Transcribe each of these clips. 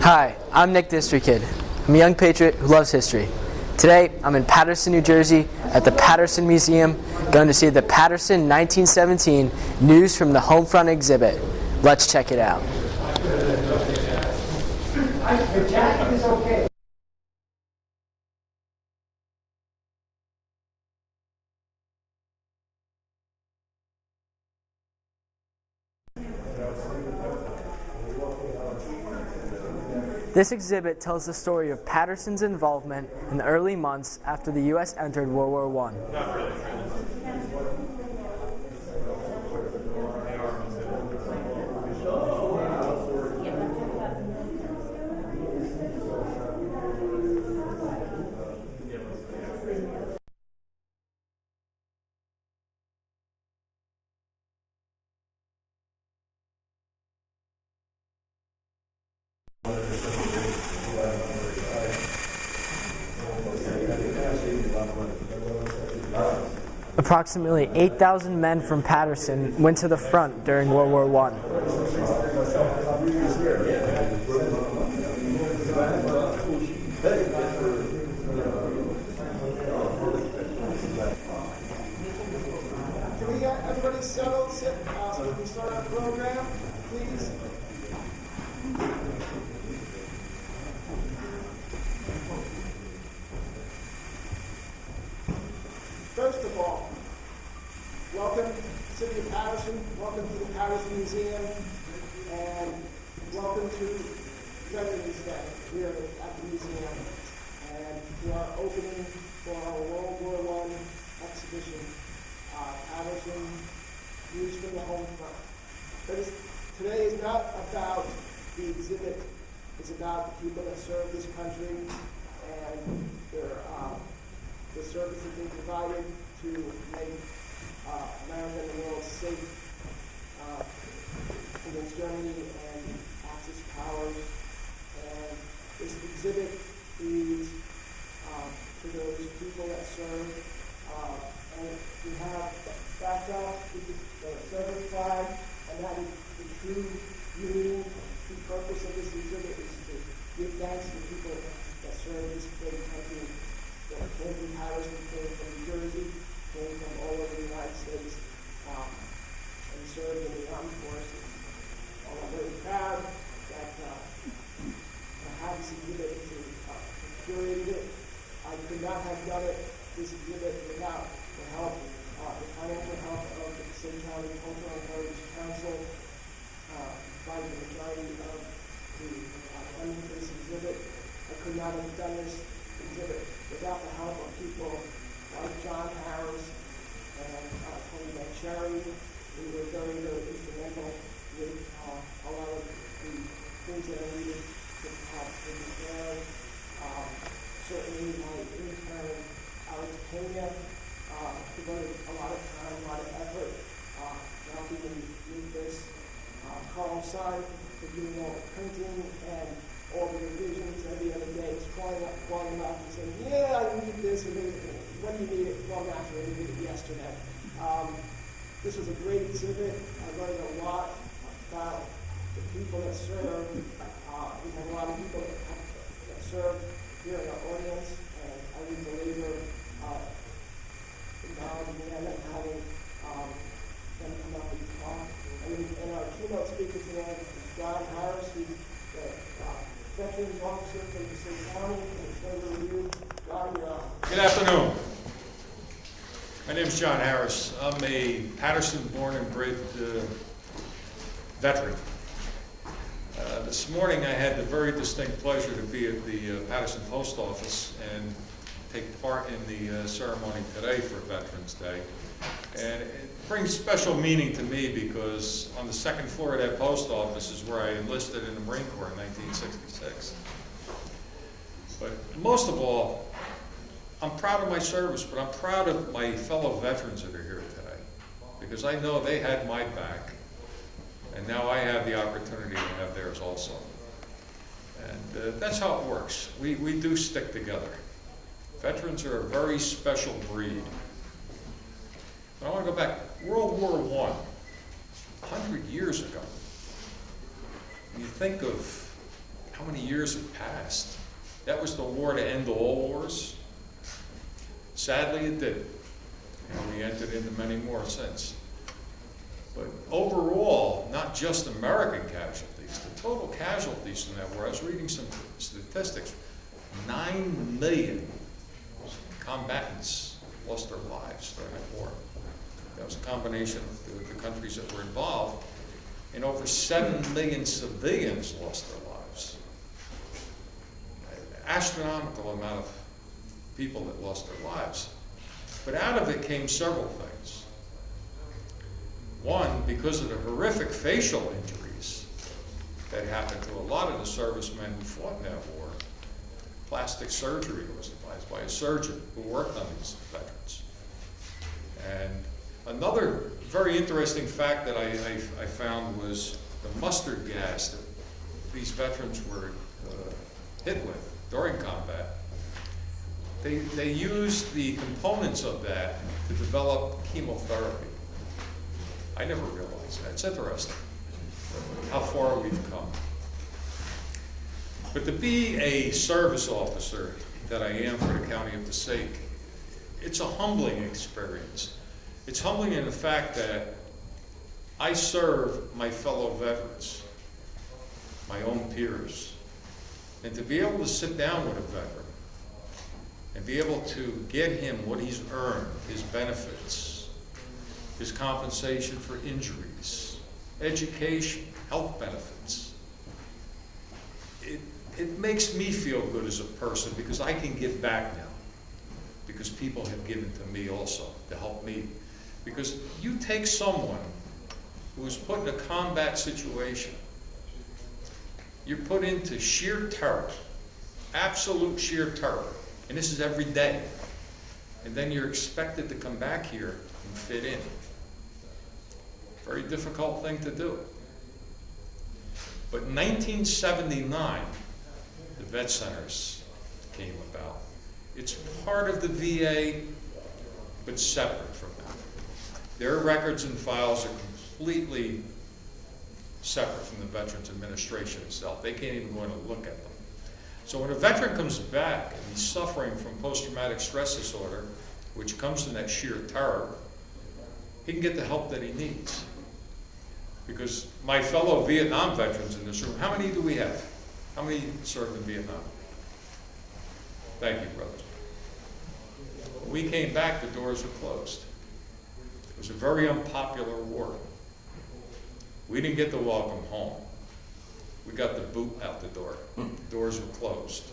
Hi, I'm Nick the History Kid. I'm a young patriot who loves history. Today, I'm in Paterson, New Jersey at the Paterson Museum, going to see the Paterson 1917 News from the Homefront exhibit. Let's check it out. The jacket is okay. This exhibit tells the story of Paterson's involvement in the early months after the U.S. entered World War I. Approximately 8,000 men from Paterson went to the front during World War I. Can we get everybody settled, sit, so we can start our program, please? First of all, welcome to the City of Paterson, welcome to the Paterson Museum, and welcome to Veterans Day here at the museum, and to our opening for our World War I exhibition, Paterson News from the Homefront. Today is not about the exhibit, it's about the people that serve this country and the services they provided to make America and the world safe against Germany and Axis powers. And this exhibit is for those people that serve. And we have backdrop with the service flag, and that is the true meaning, the purpose of this exhibit is to give thanks to the people that serve this great country. That came from Paterson, came from New Jersey, came from all over the United States, and served in the armed forces. I'm very proud that I have this exhibit to curate it. I could not have done this exhibit without the help, the financial help of the St. County Cultural and Heritage Council, by the majority of the funding for this exhibit. I could not have done this exhibit without the help of people like John Harris and Tony Balistrieri, who were very, very instrumental with a lot of the things that I needed to have in the day. Certainly my intern, Alex Pena, devoted a lot of time, a lot of effort helping me with this. Carl Son for doing all the printing and all the revisions every other day. It's calling up and saying, yeah, I need this, and when do you need it? Well, naturally, I needed it yesterday. This was a great exhibit. I learned a lot about the people that serve. We have a lot of people that serve here in our audience, and I would belabor acknowledging them and having them come up and talk. And our keynote speaker today is John Harris, who's the Veterans Officer from the St. County, and it's going to review. John, you're up. Good afternoon. My name is John Harris. I'm a Paterson-born and bred veteran. This morning I had the very distinct pleasure to be at the Paterson Post Office and take part in the ceremony today for Veterans Day. And it brings special meaning to me because on the second floor of that post office is where I enlisted in the Marine Corps in 1966. But most of all, I'm proud of my service, but I'm proud of my fellow veterans that are here today because I know they had my back, and now I have the opportunity to have theirs also. And that's how it works. We do stick together. Veterans are a very special breed. But I want to go back. World War I, 100 years ago. When you think of how many years have passed? That was the war to end all wars. Sadly, it did. And we entered into many more since. But overall, not just American casualties, the total casualties in that war, I was reading some statistics, 9 million combatants lost their lives during that war. That was a combination of the countries that were involved, and over 7 million civilians lost their lives. An astronomical amount of people that lost their lives. But out of it came several things. One, because of the horrific facial injuries that happened to a lot of the servicemen who fought in that war, plastic surgery was advised by a surgeon who worked on these veterans. And another very interesting fact that I found was the mustard gas that these veterans were hit with during combat. They used the components of that to develop chemotherapy. I never realized that. It's interesting how far we've come. But to be a service officer that I am for the County of Passaic, it's a humbling experience. It's humbling in the fact that I serve my fellow veterans, my own peers, and to be able to sit down with a veteran and be able to get him what he's earned, his benefits, his compensation for injuries, education, health benefits. It makes me feel good as a person because I can give back now, because people have given to me also to help me. Because you take someone who is put in a combat situation, you're put into sheer terror, absolute sheer terror, and this is every day. And then you're expected to come back here and fit in. Very difficult thing to do. But in 1979, the vet centers came about. It's part of the VA, but separate from that. Their records and files are completely separate from the Veterans Administration itself. They can't even go in and look at them. So when a veteran comes back and he's suffering from post-traumatic stress disorder, which comes from that sheer terror, he can get the help that he needs. Because my fellow Vietnam veterans in this room, how many do we have? How many served in Vietnam? Thank you, brothers. When we came back, the doors were closed. It was a very unpopular war. We didn't get the welcome home. We got the boot out the door. The doors were closed.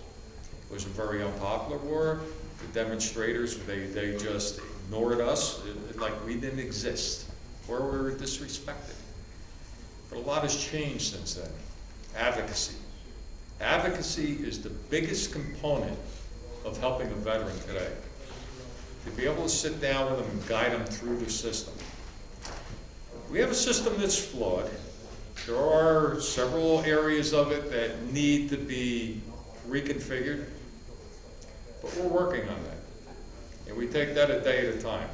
It was a very unpopular war. The demonstrators, they just ignored us like we didn't exist, or we were disrespected. But a lot has changed since then. Advocacy. Advocacy is the biggest component of helping a veteran today. To be able to sit down with them and guide them through the system. We have a system that's flawed. There are several areas of it that need to be reconfigured, but we're working on that. And we take that a day at a time.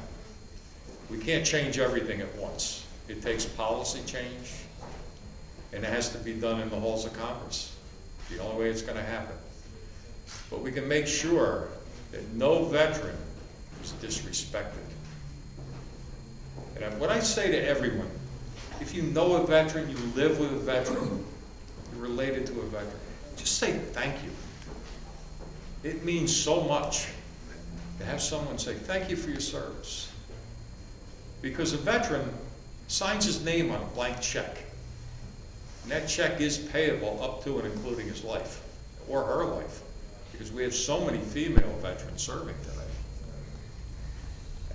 We can't change everything at once. It takes policy change, and it has to be done in the halls of Congress. The only way it's going to happen. But we can make sure that no veteran is disrespected. And what I say to everyone, if you know a veteran, you live with a veteran, you're related to a veteran, just say thank you. It means so much to have someone say thank you for your service. Because a veteran signs his name on a blank check. And that check is payable up to and including his life, or her life, because we have so many female veterans serving today.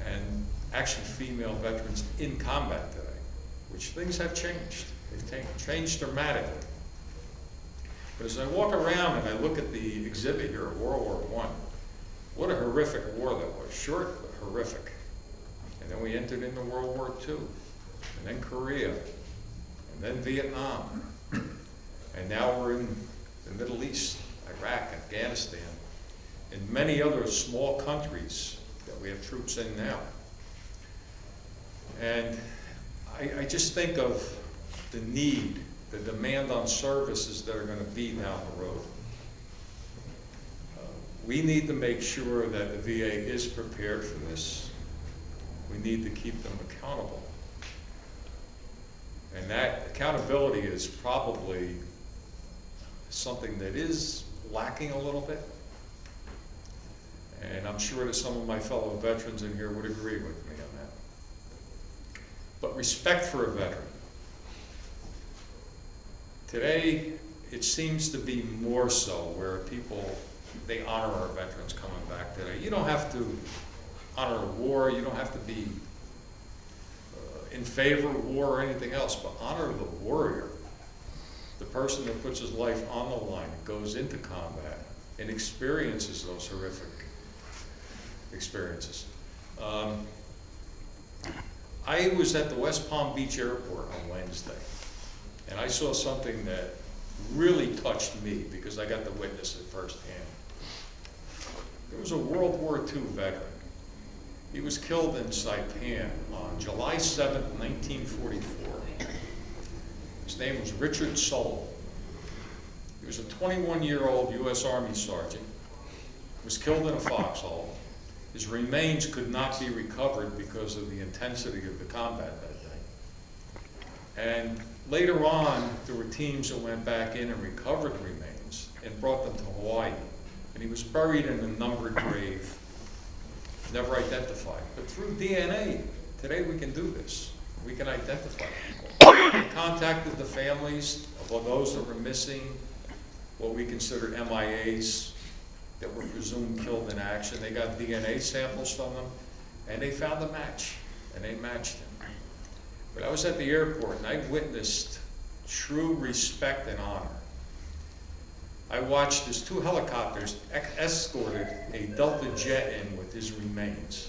And actually female veterans in combat today, which things have changed. They've changed dramatically. But as I walk around and I look at the exhibit here of World War I, what a horrific war that was. Short, but horrific. And then we entered into World War II, and then Korea, and then Vietnam. And now we're in the Middle East, Iraq, Afghanistan, and many other small countries that we have troops in now. And I just think of the need the demand on services that are going to be down the road. We need to make sure that the VA is prepared for this. We need to keep them accountable. And that accountability is probably something that is lacking a little bit. And I'm sure that some of my fellow veterans in here would agree with me on that. But respect for a veteran. Today, it seems to be more so where people, they honor our veterans coming back today. You don't have to honor a war, you don't have to be in favor of war or anything else, but honor the warrior, the person that puts his life on the line, goes into combat, and experiences those horrific experiences. I was at the West Palm Beach Airport on Wednesday, and I saw something that really touched me because I got to witness it firsthand. There was a World War II veteran. He was killed in Saipan on July 7th, 1944. His name was Richard Soule. He was a 21-year-old U.S. Army sergeant. He was killed in a foxhole. His remains could not be recovered because of the intensity of the combat that day. And later on, there were teams that went back in and recovered remains and brought them to Hawaii. And he was buried in a numbered grave, never identified. But through DNA, today we can do this. We can identify people. We contacted the families of those that were missing, what we consider MIAs, that were presumed killed in action. They got DNA samples from them, and they found a match, and they matched him. But I was at the airport, and I witnessed true respect and honor. I watched as 2 helicopters escorted a Delta jet in with his remains,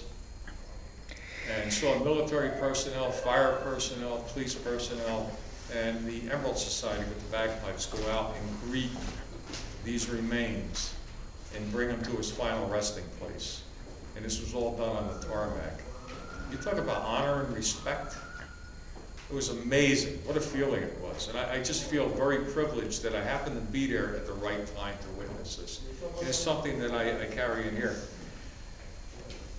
and saw military personnel, fire personnel, police personnel, and the Emerald Society with the bagpipes go out and greet these remains and bring him to his final resting place. And this was all done on the tarmac. You talk about honor and respect. It was amazing. What a feeling it was. And I just feel very privileged that I happened to be there at the right time to witness this. And it's something that I carry in here.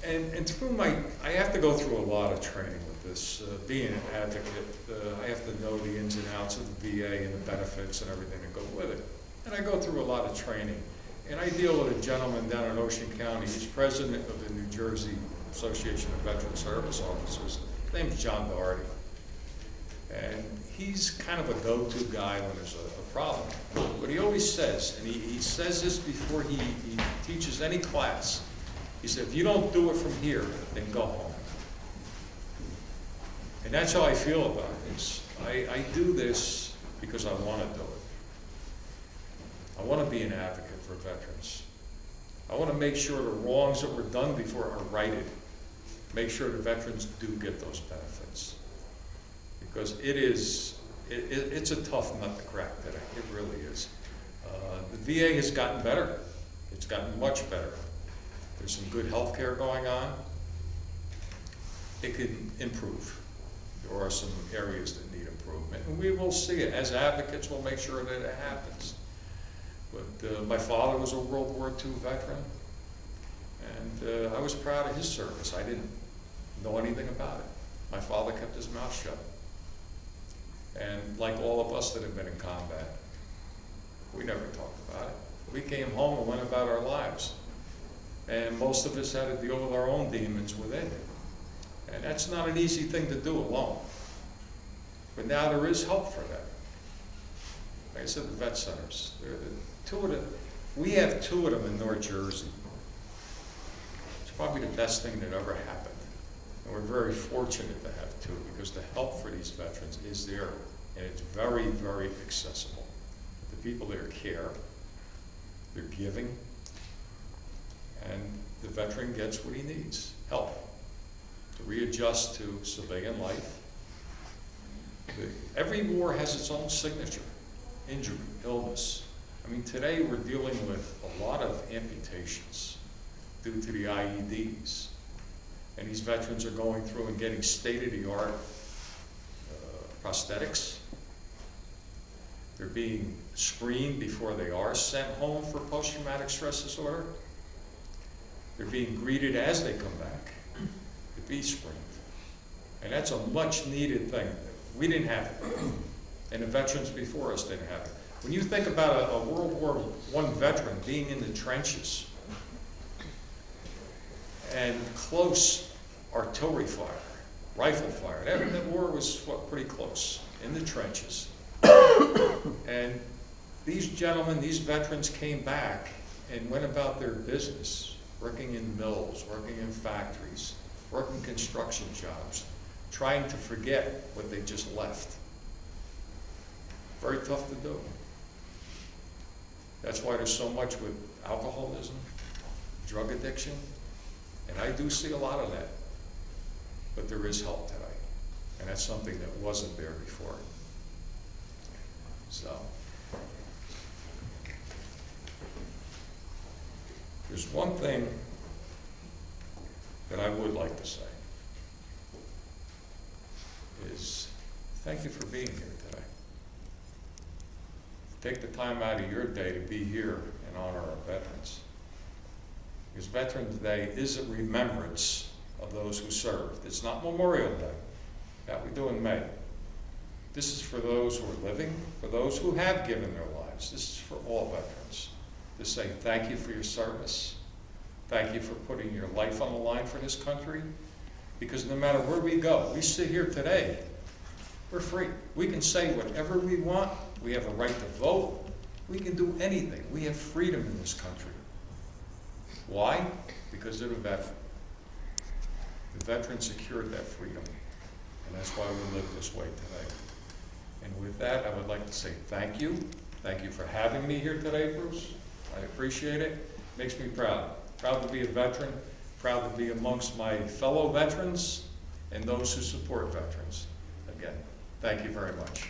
And through I have to go through a lot of training with this. Being an advocate, I have to know the ins and outs of the VA and the benefits and everything that go with it. And I go through a lot of training. And I deal with a gentleman down in Ocean County. He's president of the New Jersey Association of Veteran Service Officers. His name's John Doherty. And he's kind of a go-to guy when there's a problem. But he always says, and he says this before he teaches any class, he said, if you don't do it from here, then go home. And that's how I feel about this. I do this because I want to do it. I want to be an advocate for veterans. I want to make sure the wrongs that were done before are righted. Make sure the veterans do get those benefits. Because it's a tough nut to crack today. It really is. The VA has gotten better. It's gotten much better. There's some good health care going on. It can improve. There are some areas that need improvement. And we will see it. As advocates, we'll make sure that it happens. But my father was a World War II veteran. And I was proud of his service. I didn't know anything about it. My father kept his mouth shut. And like all of us that have been in combat, we never talked about it. We came home and went about our lives. And most of us had to deal with our own demons within. And that's not an easy thing to do alone. But now there is help for that. Like I said, the vet centers. We have 2 of them in North Jersey. It's probably the best thing that ever happened. And we're very fortunate to have 2 because the help for these veterans is there. And it's very, very accessible. The people there care. They're giving. And the veteran gets what he needs, help, to readjust to civilian life. Every war has its own signature, injury, illness. I mean, today we're dealing with a lot of amputations due to the IEDs. And these veterans are going through and getting state-of-the-art prosthetics. They're being screened before they are sent home for post-traumatic stress disorder. They're being greeted as they come back to be screened. And that's a much needed thing. We didn't have it. And the veterans before us didn't have it. When you think about a World War I veteran being in the trenches and close artillery fire, rifle fire, that war was pretty close, in the trenches. And these gentlemen, these veterans came back and went about their business, working in mills, working in factories, working construction jobs, trying to forget what they just left. Very tough to do. That's why there's so much with alcoholism, drug addiction, and I do see a lot of that. But there is help today, and that's something that wasn't there before. So, there's one thing that I would like to say, is thank you for being here today. Take the time out of your day to be here and honor our veterans. Because Veterans Day is a remembrance of those who served. It's not Memorial Day. That we do in May. This is for those who are living, for those who have given their lives. This is for all veterans. To say thank you for your service. Thank you for putting your life on the line for this country. Because no matter where we go, we sit here today, we're free. We can say whatever we want. We have a right to vote. We can do anything. We have freedom in this country. Why? Because they're the veteran. The veteran secured that freedom. And that's why we live this way today. And with that, I would like to say thank you. Thank you for having me here today, Bruce. I appreciate it. Makes me proud. Proud to be a veteran. Proud to be amongst my fellow veterans and those who support veterans. Again, thank you very much.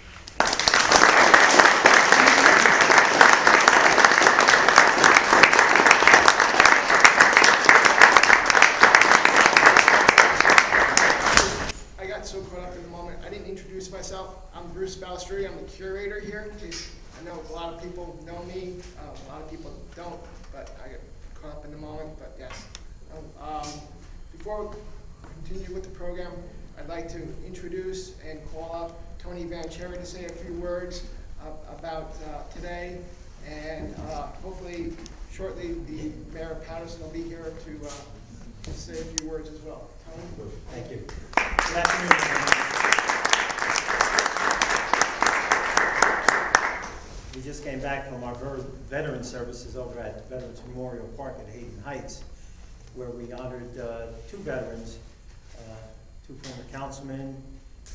I got so caught up in the moment, I didn't introduce myself. I'm Bruce Balistrieri. I'm the curator here. In case I know a lot of people know me, a lot of people don't, but I get caught up in the moment. But yes, before we continue with the program, I'd like to introduce and call up Tony Vancheri to say a few words about today, and hopefully shortly the Mayor of Paterson will be here to say a few words as well. Tony? Thank you. Good afternoon. We just came back from our veteran services over at Veterans Memorial Park at Hayden Heights, where we honored two veterans, two former councilmen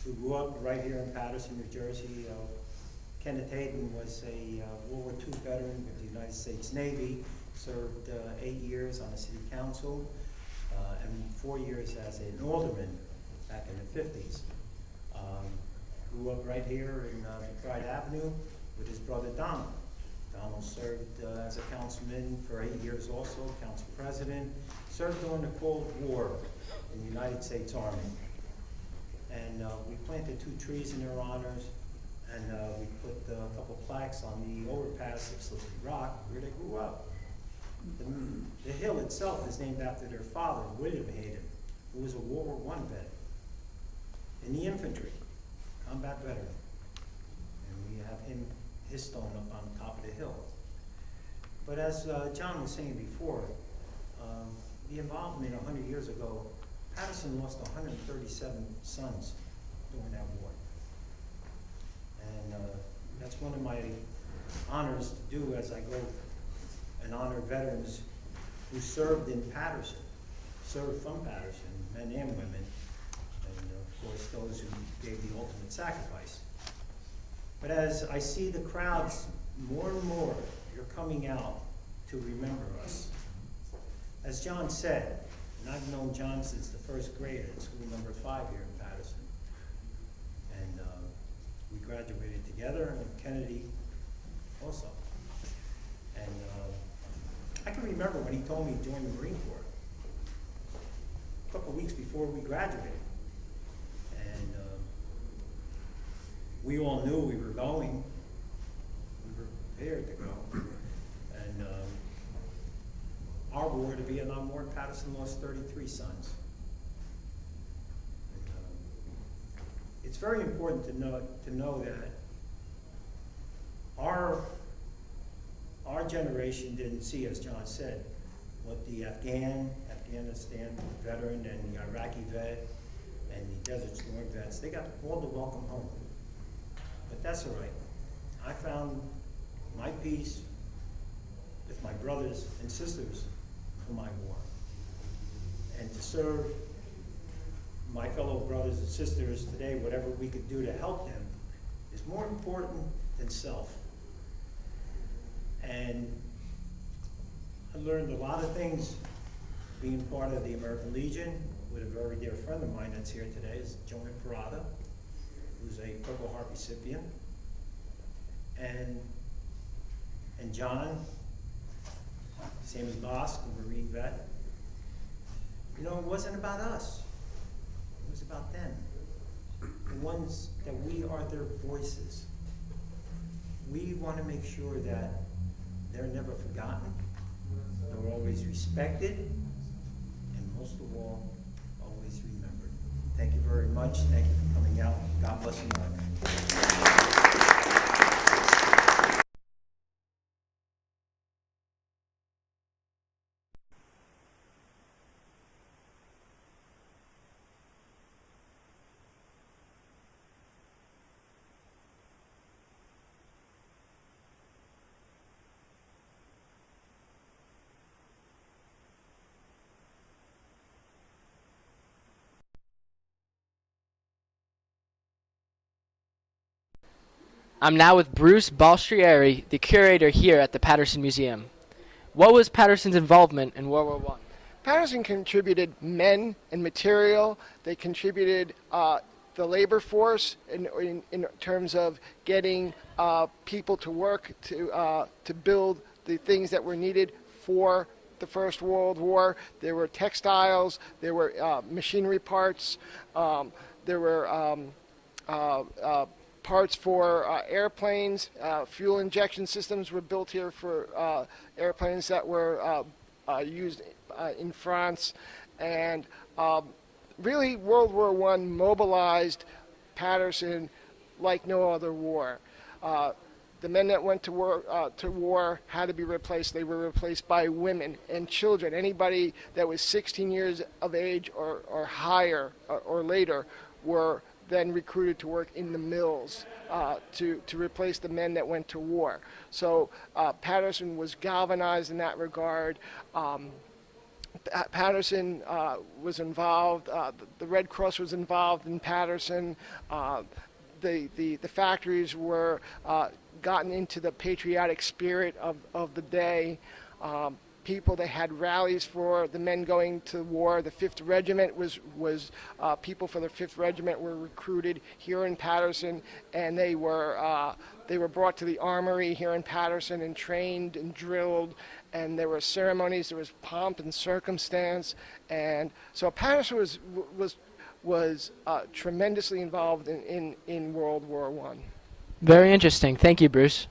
who grew up right here in Paterson, New Jersey. Kenneth Hayden was a World War II veteran with the United States Navy, served 8 years on the city council, and 4 years as an alderman back in the 50s. Grew up right here in McBride Avenue with his brother Donald. Donald served as a councilman for 8 years also, council president, served during the Cold War in the United States Army. And we planted 2 trees in their honors, and we put a couple plaques on the overpass of Slippery Rock, where they grew up. The hill itself is named after their father, William Hayden, who was a World War I vet in the infantry, combat veteran. And we have his stone up on top of the hill. But as John was saying before, the involvement 100 years ago, Paterson lost 137 sons during that war. And that's one of my honors to do as I go and honor veterans who served in Paterson, served from Paterson, men and women, and of course those who gave the ultimate sacrifice. But as I see the crowds more and more, you're coming out to remember us. As John said, and I've known John since the first grade at school number 5 here in Paterson. And we graduated together, and Kennedy also. And I can remember when he told me to join the Marine Corps, a couple of weeks before we graduated. And we all knew we were going, Paterson lost 33 sons. It's very important to know that our generation didn't see, as John said, what the Afghanistan veteran and the Iraqi vet and the Desert Storm vets, they got all the welcome home. But that's all right. I found my peace with my brothers and sisters from my war. And to serve my fellow brothers and sisters today, whatever we could do to help them, is more important than self. And I learned a lot of things being part of the American Legion with a very dear friend of mine that's here today, is Jonah Parada, who's a Purple Heart recipient. And John, same as Bosk, a Marine vet. You know, it wasn't about us. It was about them. The ones that we are their voices. We want to make sure that they're never forgotten, they're always respected, and most of all, always remembered. Thank you very much. Thank you for coming out. God bless America. I'm now with Bruce Balistrieri, the curator here at the Paterson Museum. What was Paterson's involvement in World War I? Paterson contributed men and material. They contributed the labor force in terms of getting people to work to build the things that were needed for the First World War. There were textiles, there were machinery parts, there were parts for airplanes. Fuel injection systems were built here for airplanes that were used in France. And really, World War I mobilized Paterson like no other war. The men that went to war had to be replaced. They were replaced by women and children. Anybody that was 16 years of age or higher or later were then recruited to work in the mills to replace the men that went to war. So Paterson was galvanized in that regard. Paterson was involved, the Red Cross was involved in Paterson. The factories were gotten into the patriotic spirit of the day. People, they had rallies for the men going to war. The 5th Regiment was people for the 5th Regiment were recruited here in Paterson, and they were brought to the armory here in Paterson and trained and drilled, and there were ceremonies, there was pomp and circumstance, and so Paterson was tremendously involved in World War I. Very interesting. Thank you, Bruce.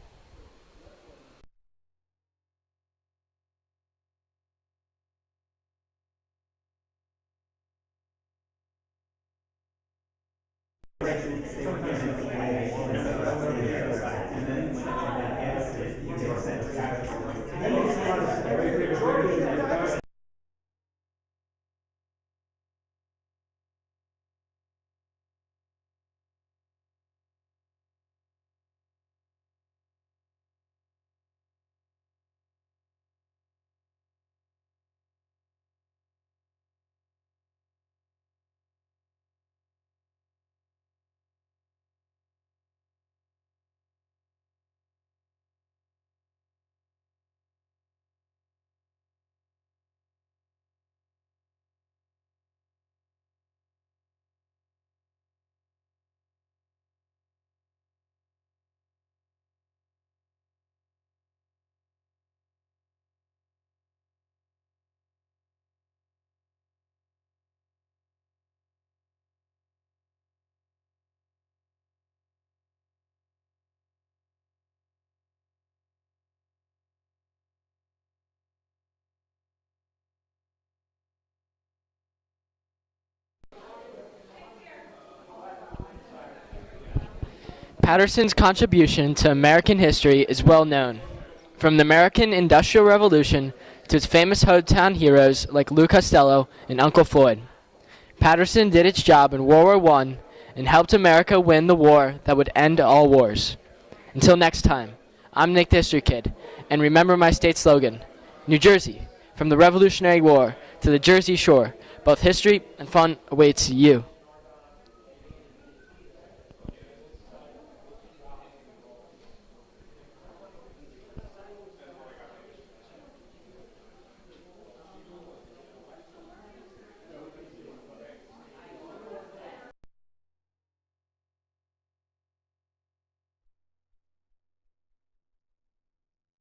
Paterson's contribution to American history is well known. From the American Industrial Revolution to its famous hometown heroes like Lou Costello and Uncle Floyd, Paterson did its job in World War I and helped America win the war that would end all wars. Until next time, I'm Nick the History Kid, and remember my state slogan, New Jersey, from the Revolutionary War to the Jersey Shore, both history and fun awaits you.